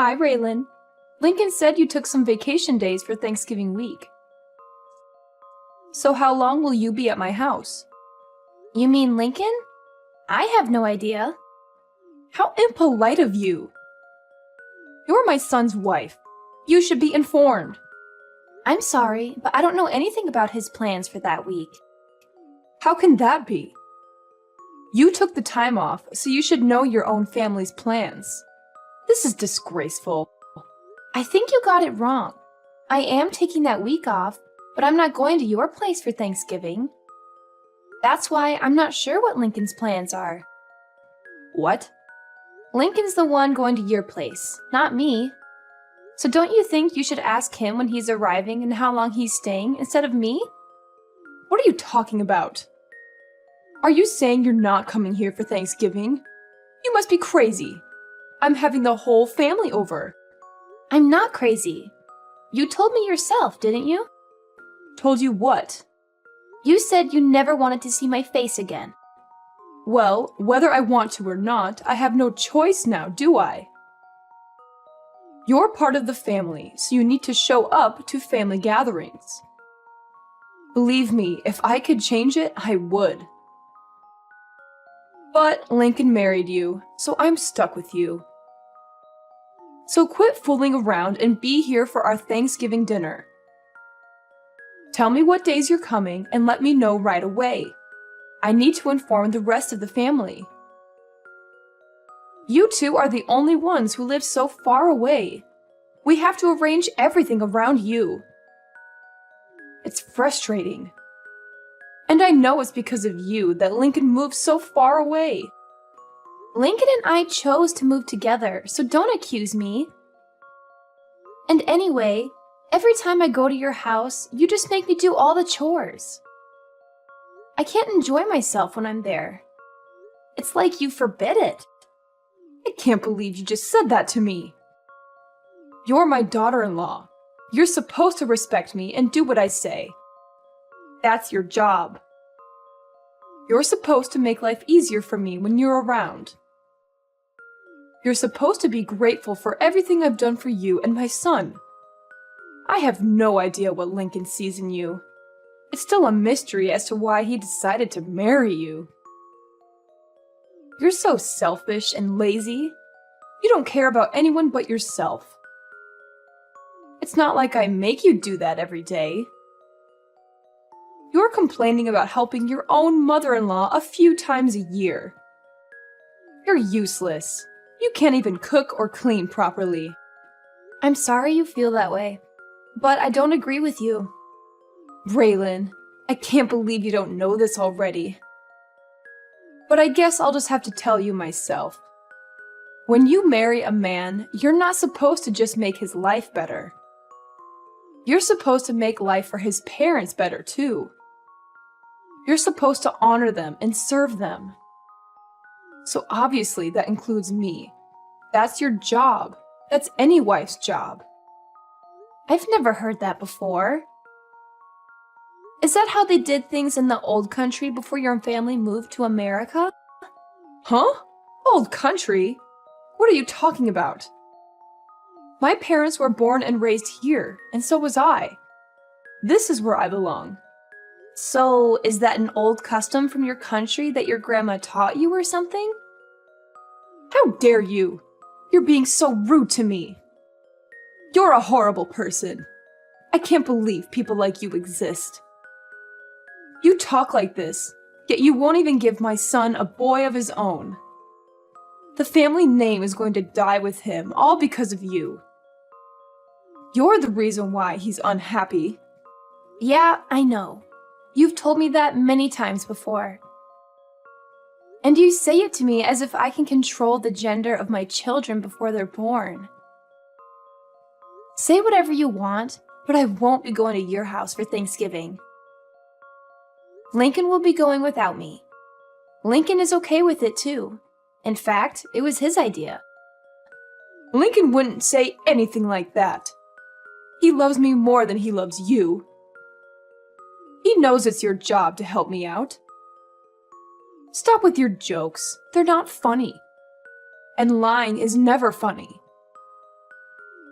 Hi, Raylan. Lincoln said you took some vacation days for Thanksgiving week. So how long will you be at my house? You mean Lincoln? I have no idea. How impolite of you! You're my son's wife. You should be informed. I'm sorry, but I don't know anything about his plans for that week. How can that be? You took the time off, so you should know your own family's plans. This is disgraceful. I think you got it wrong. I am taking that week off, but I'm not going to your place for Thanksgiving. That's why I'm not sure what Lincoln's plans are. What? Lincoln's the one going to your place, not me. So don't you think you should ask him when he's arriving and how long he's staying instead of me? What are you talking about? Are you saying you're not coming here for Thanksgiving? You must be crazy. I'm having the whole family over. I'm not crazy. You told me yourself, didn't you? Told you what? You said you never wanted to see my face again. Well, whether I want to or not, I have no choice now, do I? You're part of the family, so you need to show up to family gatherings. Believe me, if I could change it, I would. But Lincoln married you, so I'm stuck with you. So quit fooling around and be here for our Thanksgiving dinner. Tell me what days you're coming and let me know right away. I need to inform the rest of the family. You two are the only ones who live so far away. We have to arrange everything around you. It's frustrating. And I know it's because of you that Lincoln moved so far away. Lincoln and I chose to move together, so don't accuse me. And anyway, every time I go to your house, you just make me do all the chores. I can't enjoy myself when I'm there. It's like you forbid it. I can't believe you just said that to me. You're my daughter-in-law. You're supposed to respect me and do what I say. That's your job. You're supposed to make life easier for me when you're around. You're supposed to be grateful for everything I've done for you and my son. I have no idea what Lincoln sees in you. It's still a mystery as to why he decided to marry you. You're so selfish and lazy. You don't care about anyone but yourself. It's not like I make you do that every day. You're complaining about helping your own mother-in-law a few times a year. You're useless. You can't even cook or clean properly. I'm sorry you feel that way, but I don't agree with you. Raylan, I can't believe you don't know this already. But I guess I'll just have to tell you myself. When you marry a man, you're not supposed to just make his life better. You're supposed to make life for his parents better too. You're supposed to honor them and serve them. So obviously that includes me. That's your job. That's any wife's job. I've never heard that before. Is that how they did things in the old country before your family moved to America? Huh? Old country? What are you talking about? My parents were born and raised here, and so was I. This is where I belong. So, is that an old custom from your country that your grandma taught you or something? How dare you! You're being so rude to me. You're a horrible person. I can't believe people like you exist. You talk like this, yet you won't even give my son a boy of his own. The family name is going to die with him, all because of you. You're the reason why he's unhappy. Yeah, I know. You've told me that many times before. And you say it to me as if I can control the gender of my children before they're born. Say whatever you want, but I won't be going to your house for Thanksgiving. Lincoln will be going without me. Lincoln is okay with it too. In fact, it was his idea. Lincoln wouldn't say anything like that. He loves me more than he loves you. He knows it's your job to help me out. Stop with your jokes. They're not funny. And lying is never funny.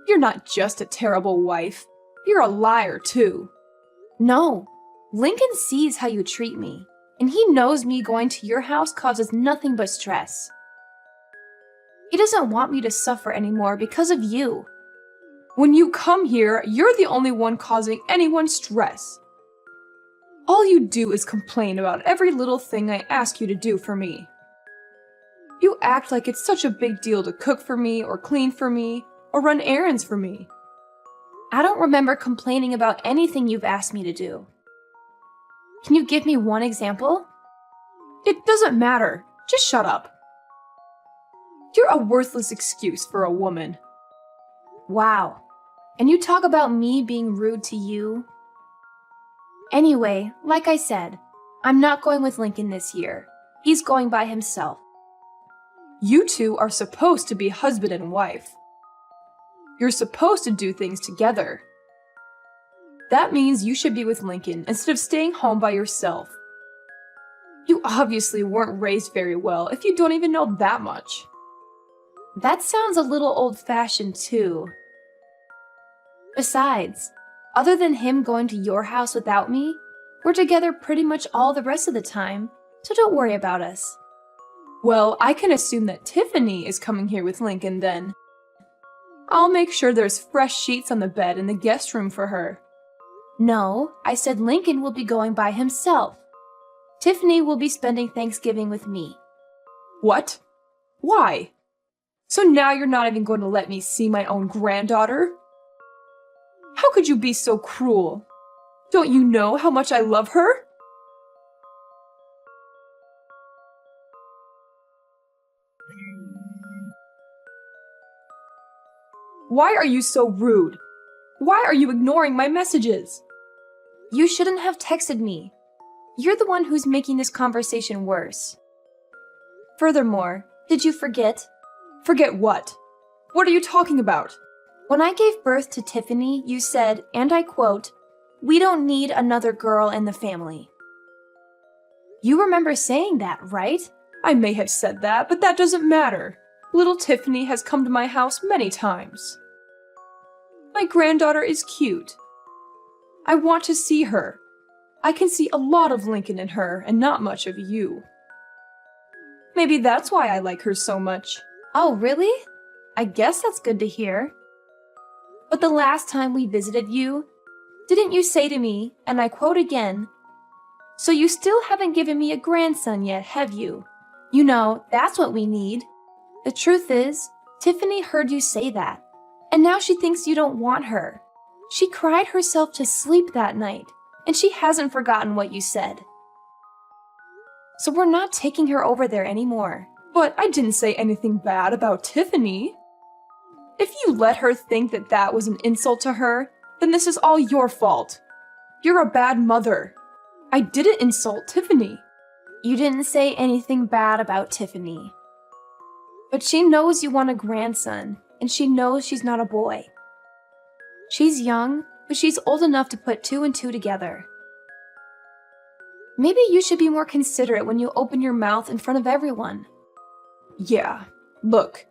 You're not just a terrible wife. You're a liar, too. No, Lincoln sees how you treat me, and he knows me going to your house causes nothing but stress. He doesn't want me to suffer anymore because of you. When you come here, you're the only one causing anyone stress. All you do is complain about every little thing I ask you to do for me. You act like it's such a big deal to cook for me, or clean for me, or run errands for me. I don't remember complaining about anything you've asked me to do. Can you give me one example? It doesn't matter. Just shut up. You're a worthless excuse for a woman. Wow. And you talk about me being rude to you? Anyway, like I said, I'm not going with Lincoln this year. He's going by himself. You two are supposed to be husband and wife. You're supposed to do things together. That means you should be with Lincoln instead of staying home by yourself. You obviously weren't raised very well if you don't even know that much. That sounds a little old-fashioned too. Besides, other than him going to your house without me, we're together pretty much all the rest of the time, so don't worry about us. Well, I can assume that Tiffany is coming here with Lincoln then. I'll make sure there's fresh sheets on the bed in the guest room for her. No, I said Lincoln will be going by himself. Tiffany will be spending Thanksgiving with me. What? Why? So now you're not even going to let me see my own granddaughter? How could you be so cruel? Don't you know how much I love her? Why are you so rude? Why are you ignoring my messages? You shouldn't have texted me. You're the one who's making this conversation worse. Furthermore, did you forget? Forget what? What are you talking about? When I gave birth to Tiffany, you said, and I quote, "We don't need another girl in the family." You remember saying that, right? I may have said that, but that doesn't matter. Little Tiffany has come to my house many times. My granddaughter is cute. I want to see her. I can see a lot of Lincoln in her and not much of you. Maybe that's why I like her so much. Oh, really? I guess that's good to hear. But the last time we visited you, didn't you say to me, and I quote again, "So you still haven't given me a grandson yet, have you? You know, that's what we need." The truth is, Tiffany heard you say that, and now she thinks you don't want her. She cried herself to sleep that night, and she hasn't forgotten what you said. So we're not taking her over there anymore. But I didn't say anything bad about Tiffany. If you let her think that that was an insult to her, then this is all your fault. You're a bad mother. I didn't insult Tiffany. You didn't say anything bad about Tiffany. But she knows you want a grandson, and she knows she's not a boy. She's young, but she's old enough to put two and two together. Maybe you should be more considerate when you open your mouth in front of everyone. Yeah, look,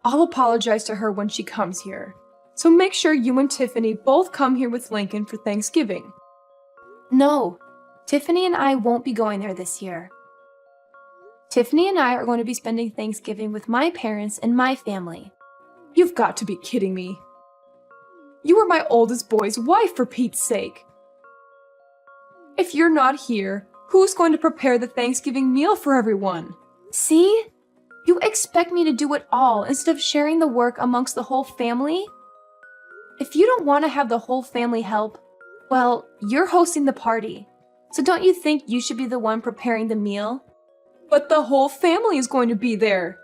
I'll apologize to her when she comes here. So make sure you and Tiffany both come here with Lincoln for Thanksgiving. No, Tiffany and I won't be going there this year. Tiffany and I are going to be spending Thanksgiving with my parents and my family. You've got to be kidding me. You were my oldest boy's wife, for Pete's sake. If you're not here, who's going to prepare the Thanksgiving meal for everyone? See? You expect me to do it all instead of sharing the work amongst the whole family? If you don't want to have the whole family help, well, you're hosting the party. So don't you think you should be the one preparing the meal? But the whole family is going to be there.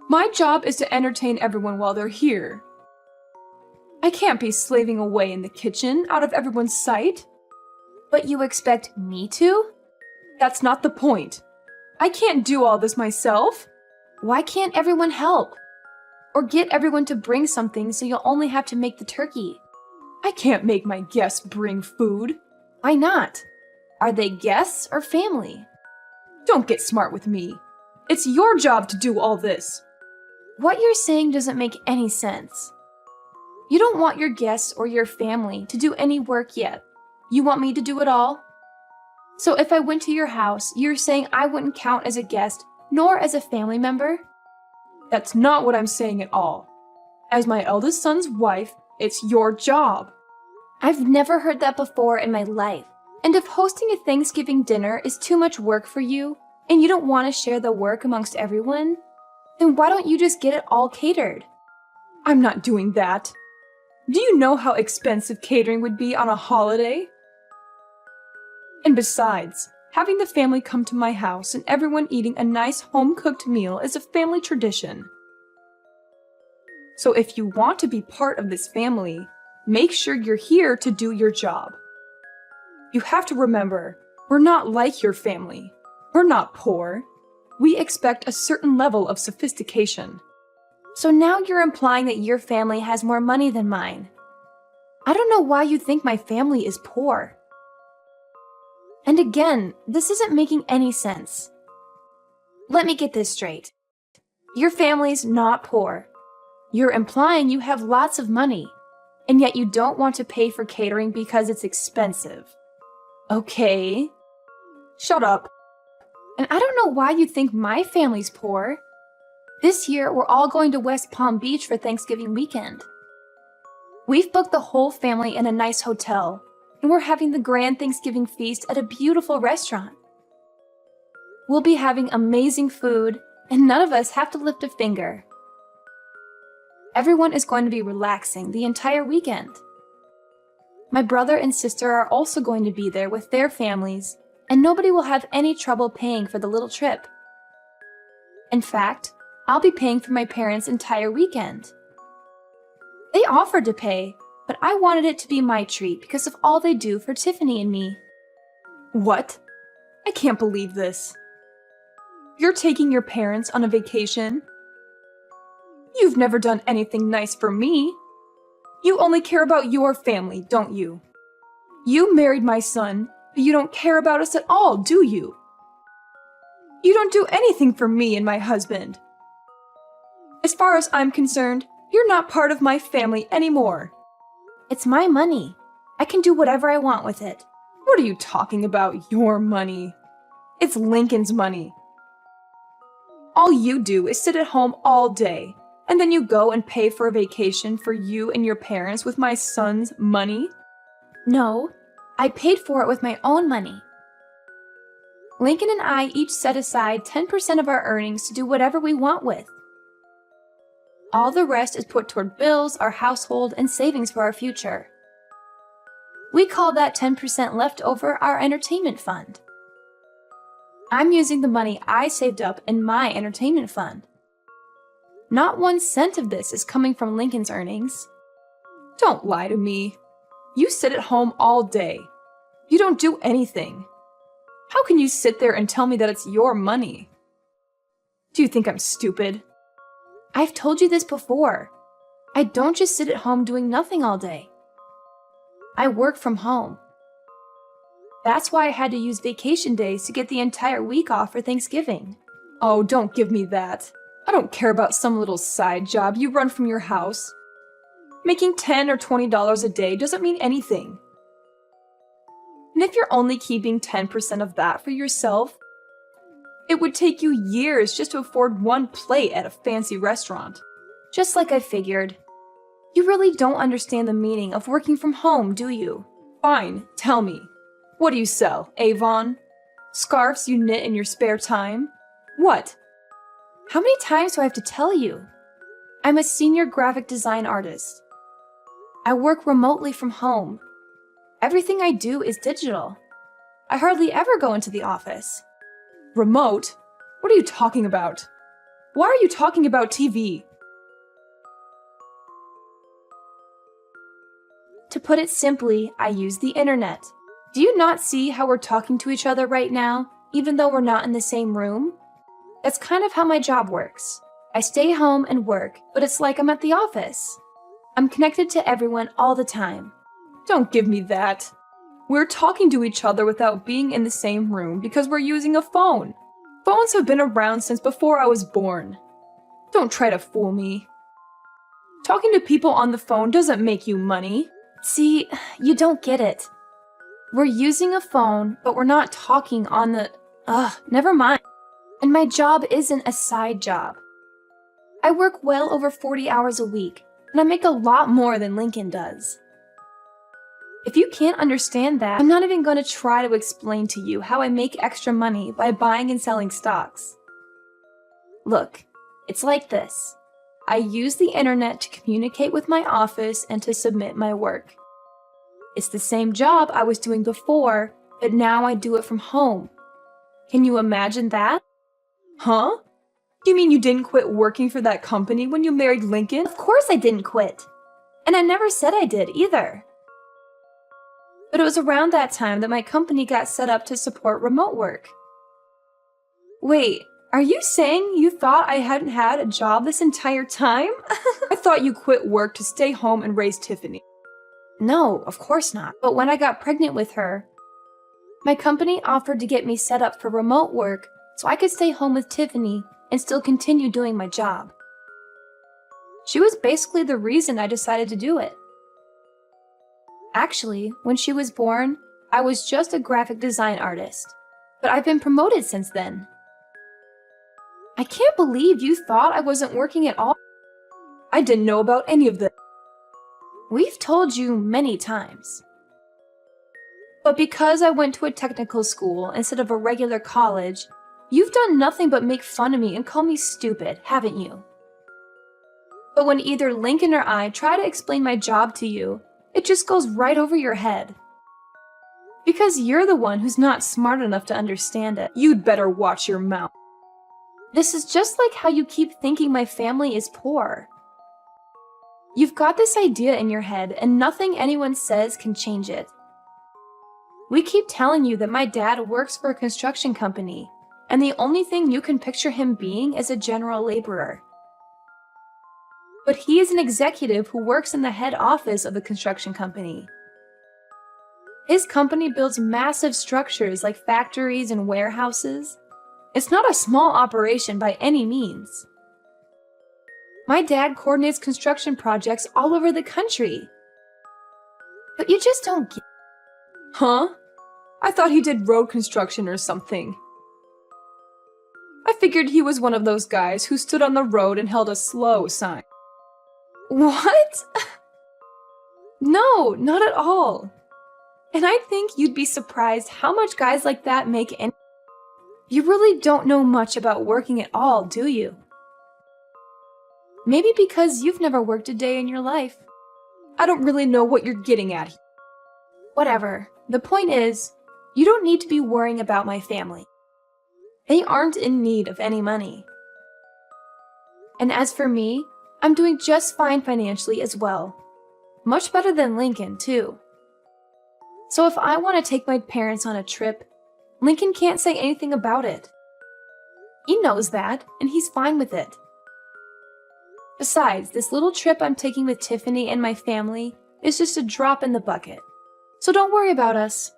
My job is to entertain everyone while they're here. I can't be slaving away in the kitchen out of everyone's sight. But you expect me to? That's not the point. I can't do all this myself. Why can't everyone help? Or get everyone to bring something so you'll only have to make the turkey? I can't make my guests bring food. Why not? Are they guests or family? Don't get smart with me. It's your job to do all this. What you're saying doesn't make any sense. You don't want your guests or your family to do any work yet. You want me to do it all? So if I went to your house, you're saying I wouldn't count as a guest nor as a family member? That's not what I'm saying at all. As my eldest son's wife, it's your job. I've never heard that before in my life. And if hosting a Thanksgiving dinner is too much work for you, and you don't want to share the work amongst everyone, then why don't you just get it all catered? I'm not doing that. Do you know how expensive catering would be on a holiday? And besides, having the family come to my house and everyone eating a nice home-cooked meal is a family tradition. So if you want to be part of this family, make sure you're here to do your job. You have to remember, we're not like your family. We're not poor. We expect a certain level of sophistication. So now you're implying that your family has more money than mine. I don't know why you think my family is poor. And again, this isn't making any sense. Let me get this straight. Your family's not poor. You're implying you have lots of money, and yet you don't want to pay for catering because it's expensive. Okay. Shut up. And I don't know why you think my family's poor. This year, we're all going to West Palm Beach for Thanksgiving weekend. We've booked the whole family in a nice hotel, and we're having the grand Thanksgiving feast at a beautiful restaurant. We'll be having amazing food, and none of us have to lift a finger. Everyone is going to be relaxing the entire weekend. My brother and sister are also going to be there with their families, and nobody will have any trouble paying for the little trip. In fact, I'll be paying for my parents' entire weekend. They offered to pay, but I wanted it to be my treat because of all they do for Tiffany and me. What? I can't believe this. You're taking your parents on a vacation? You've never done anything nice for me. You only care about your family, don't you? You married my son, but you don't care about us at all, do you? You don't do anything for me and my husband. As far as I'm concerned, you're not part of my family anymore. It's my money. I can do whatever I want with it. What are you talking about, your money? It's Lincoln's money. All you do is sit at home all day, and then you go and pay for a vacation for you and your parents with my son's money? No, I paid for it with my own money. Lincoln and I each set aside 10% of our earnings to do whatever we want with. All the rest is put toward bills, our household, and savings for our future. We call that 10% left over our entertainment fund. I'm using the money I saved up in my entertainment fund. Not 1 cent of this is coming from Lincoln's earnings. Don't lie to me. You sit at home all day. You don't do anything. How can you sit there and tell me that it's your money? Do you think I'm stupid? I've told you this before. I don't just sit at home doing nothing all day. I work from home. That's why I had to use vacation days to get the entire week off for Thanksgiving. Oh, don't give me that. I don't care about some little side job you run from your house. Making $10 or $20 a day doesn't mean anything. And if you're only keeping 10% of that for yourself, it would take you years just to afford one plate at a fancy restaurant. Just like I figured. You really don't understand the meaning of working from home, do you? Fine, tell me. What do you sell, Avon? Scarves you knit in your spare time? What? How many times do I have to tell you? I'm a senior graphic design artist. I work remotely from home. Everything I do is digital. I hardly ever go into the office. Remote? What are you talking about? Why are you talking about TV? To put it simply, I use the internet. Do you not see how we're talking to each other right now, even though we're not in the same room? That's kind of how my job works. I stay home and work, but it's like I'm at the office. I'm connected to everyone all the time. Don't give me that. We're talking to each other without being in the same room because we're using a phone. Phones have been around since before I was born. Don't try to fool me. Talking to people on the phone doesn't make you money. See, you don't get it. We're using a phone, but we're not talking on the... never mind. And my job isn't a side job. I work well over 40 hours a week, and I make a lot more than Lincoln does. If you can't understand that, I'm not even going to try to explain to you how I make extra money by buying and selling stocks. Look, it's like this. I use the internet to communicate with my office and to submit my work. It's the same job I was doing before, but now I do it from home. Can you imagine that? Huh? You mean you didn't quit working for that company when you married Lincoln? Of course I didn't quit. And I never said I did either. But it was around that time that my company got set up to support remote work. Wait, are you saying you thought I hadn't had a job this entire time? I thought you quit work to stay home and raise Tiffany. No, of course not. But when I got pregnant with her, my company offered to get me set up for remote work so I could stay home with Tiffany and still continue doing my job. She was basically the reason I decided to do it. Actually, when she was born, I was just a graphic design artist, but I've been promoted since then. I can't believe you thought I wasn't working at all. I didn't know about any of this. We've told you many times. But because I went to a technical school instead of a regular college, you've done nothing but make fun of me and call me stupid, haven't you? But when either Lincoln or I try to explain my job to you, it just goes right over your head. Because you're the one who's not smart enough to understand it. You'd better watch your mouth. This is just like how you keep thinking my family is poor. You've got this idea in your head and nothing anyone says can change it. We keep telling you that my dad works for a construction company, and the only thing you can picture him being is a general laborer. But he is an executive who works in the head office of the construction company. His company builds massive structures like factories and warehouses. It's not a small operation by any means. My dad coordinates construction projects all over the country. But you just don't get... Huh? I thought he did road construction or something. I figured he was one of those guys who stood on the road and held a slow sign. What? No, not at all. And I think you'd be surprised how much guys like that make any... You really don't know much about working at all, do you? Maybe because you've never worked a day in your life. I don't really know what you're getting at. Whatever. The point is, you don't need to be worrying about my family. They aren't in need of any money. And as for me, I'm doing just fine financially as well. Much better than Lincoln, too. So if I want to take my parents on a trip, Lincoln can't say anything about it. He knows that, and he's fine with it. Besides, this little trip I'm taking with Tiffany and my family is just a drop in the bucket. So don't worry about us.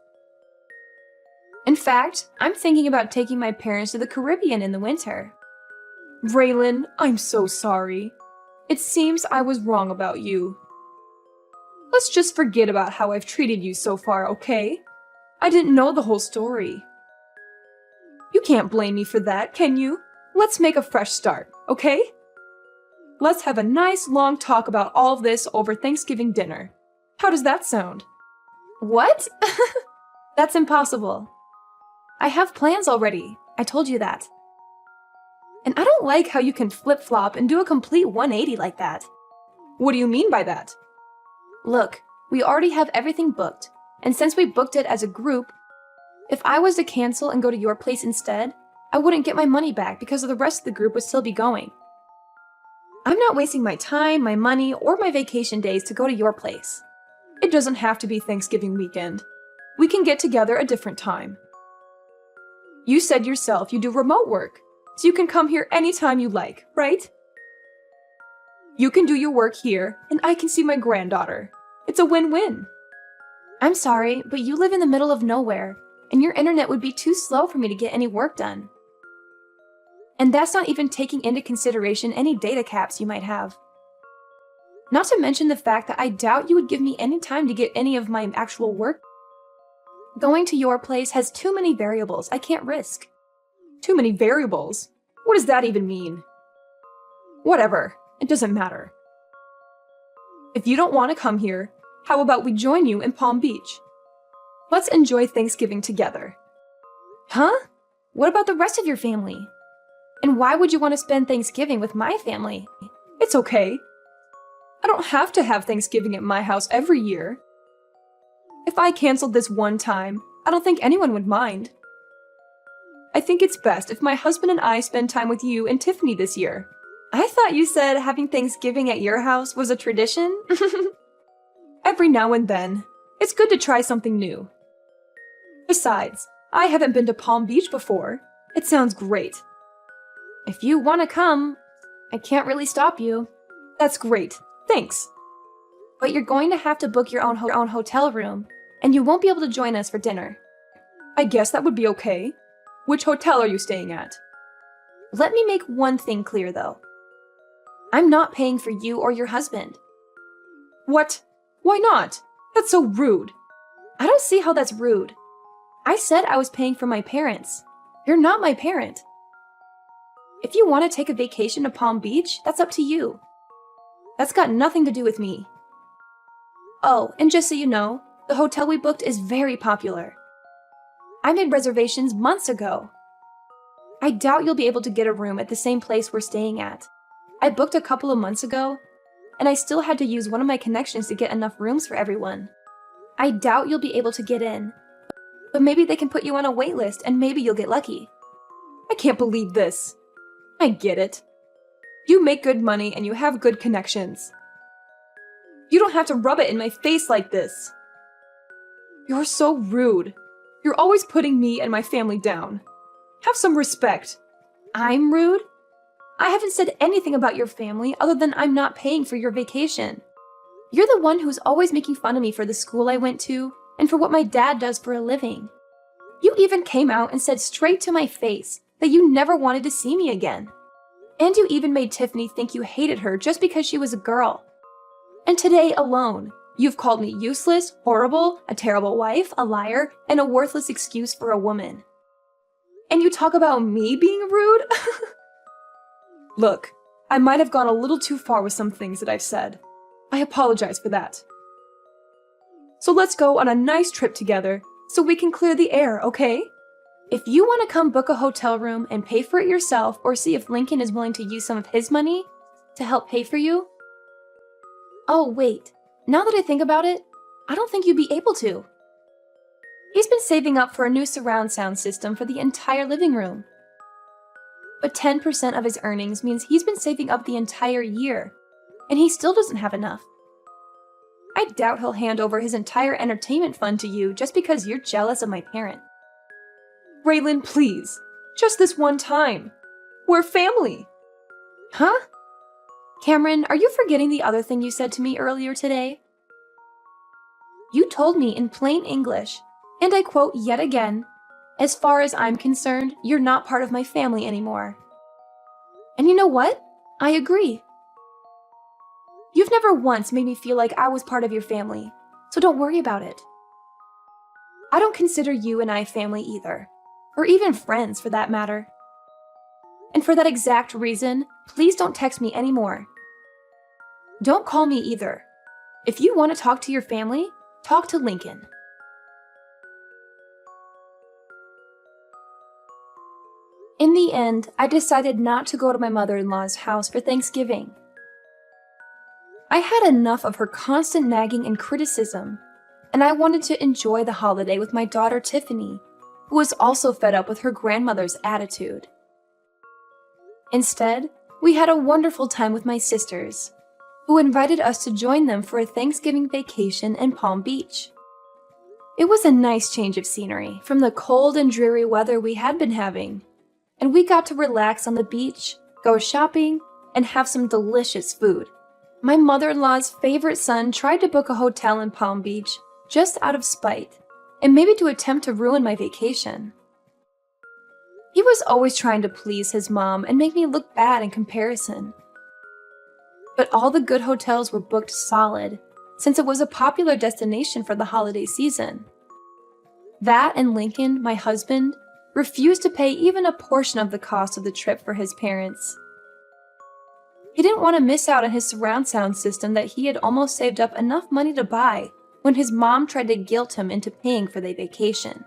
In fact, I'm thinking about taking my parents to the Caribbean in the winter. Raylan, I'm so sorry. It seems I was wrong about you. Let's just forget about how I've treated you so far, okay? I didn't know the whole story. You can't blame me for that, can you? Let's make a fresh start, okay? Let's have a nice long talk about all of this over Thanksgiving dinner. How does that sound? What? That's impossible. I have plans already. I told you that. And I don't like how you can flip-flop and do a complete 180 like that. What do you mean by that? Look, we already have everything booked, and since we booked it as a group, if I was to cancel and go to your place instead, I wouldn't get my money back because the rest of the group would still be going. I'm not wasting my time, my money, or my vacation days to go to your place. It doesn't have to be Thanksgiving weekend. We can get together a different time. You said yourself you do remote work, so you can come here anytime you like, right? You can do your work here, and I can see my granddaughter. It's a win-win. I'm sorry, but you live in the middle of nowhere, and your internet would be too slow for me to get any work done. And that's not even taking into consideration any data caps you might have. Not to mention the fact that I doubt you would give me any time to get any of my actual work. Going to your place has too many variables I can't risk. Too many variables? What does that even mean? Whatever, it doesn't matter. If you don't want to come here, how about we join you in Palm Beach? Let's enjoy Thanksgiving together. Huh? What about the rest of your family? And why would you want to spend Thanksgiving with my family? It's okay. I don't have to have Thanksgiving at my house every year. If I canceled this one time, I don't think anyone would mind. I think it's best if my husband and I spend time with you and Tiffany this year. I thought you said having Thanksgiving at your house was a tradition? Every now and then, it's good to try something new. Besides, I haven't been to Palm Beach before. It sounds great. If you want to come, I can't really stop you. That's great. Thanks. But you're going to have to book your own hotel room, and you won't be able to join us for dinner. I guess that would be okay. Which hotel are you staying at? Let me make one thing clear, though. I'm not paying for you or your husband. What? Why not? That's so rude. I don't see how that's rude. I said I was paying for my parents. You're not my parent. If you want to take a vacation to Palm Beach, that's up to you. That's got nothing to do with me. Oh, and just so you know, the hotel we booked is very popular. I made reservations months ago. I doubt you'll be able to get a room at the same place we're staying at. I booked a couple of months ago, and I still had to use one of my connections to get enough rooms for everyone. I doubt you'll be able to get in, but maybe they can put you on a wait list and maybe you'll get lucky. I can't believe this. I get it. You make good money and you have good connections. You don't have to rub it in my face like this. You're so rude. You're always putting me and my family down. Have some respect. I'm rude? I haven't said anything about your family other than I'm not paying for your vacation. You're the one who's always making fun of me for the school I went to and for what my dad does for a living. You even came out and said straight to my face that you never wanted to see me again. And you even made Tiffany think you hated her just because she was a girl. And today alone, you've called me useless, horrible, a terrible wife, a liar, and a worthless excuse for a woman. And you talk about me being rude? Look, I might have gone a little too far with some things that I've said. I apologize for that. So let's go on a nice trip together so we can clear the air, okay? If you want to come book a hotel room and pay for it yourself or see if Lincoln is willing to use some of his money to help pay for you. Oh, wait. Now that I think about it, I don't think you'd be able to. He's been saving up for a new surround sound system for the entire living room. But 10% of his earnings means he's been saving up the entire year, and he still doesn't have enough. I doubt he'll hand over his entire entertainment fund to you just because you're jealous of my parent. Raylan, please. Just this one time. We're family. Huh? Cameron, are you forgetting the other thing you said to me earlier today? You told me in plain English, and I quote yet again, "As far as I'm concerned, you're not part of my family anymore." And you know what? I agree. You've never once made me feel like I was part of your family, so don't worry about it. I don't consider you and I family either, or even friends for that matter. And for that exact reason, please don't text me anymore. Don't call me either. If you want to talk to your family, talk to Lincoln. In the end, I decided not to go to my mother-in-law's house for Thanksgiving. I had enough of her constant nagging and criticism, and I wanted to enjoy the holiday with my daughter Tiffany, who was also fed up with her grandmother's attitude. Instead, we had a wonderful time with my sisters, who invited us to join them for a Thanksgiving vacation in Palm Beach. It was a nice change of scenery from the cold and dreary weather we had been having, and we got to relax on the beach, go shopping, and have some delicious food. My mother-in-law's favorite son tried to book a hotel in Palm Beach just out of spite, and maybe to attempt to ruin my vacation. He was always trying to please his mom and make me look bad in comparison. But all the good hotels were booked solid, since it was a popular destination for the holiday season. That and Lincoln, my husband, refused to pay even a portion of the cost of the trip for his parents. He didn't want to miss out on his surround sound system that he had almost saved up enough money to buy when his mom tried to guilt him into paying for the vacation.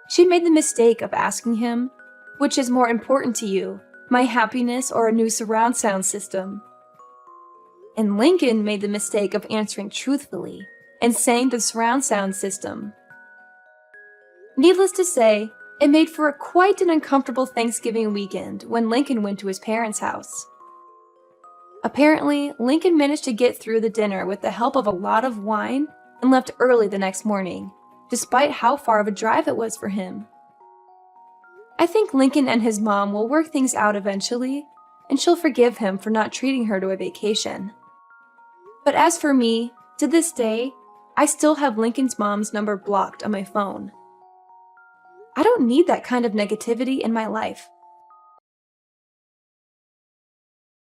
She made the mistake of asking him, "Which is more important to you, my happiness or a new surround sound system?" And Lincoln made the mistake of answering truthfully and saying the surround sound system. Needless to say, it made for quite an uncomfortable Thanksgiving weekend when Lincoln went to his parents' house. Apparently, Lincoln managed to get through the dinner with the help of a lot of wine and left early the next morning, despite how far of a drive it was for him. I think Lincoln and his mom will work things out eventually, and she'll forgive him for not treating her to a vacation. But as for me, to this day, I still have Lincoln's mom's number blocked on my phone. I don't need that kind of negativity in my life.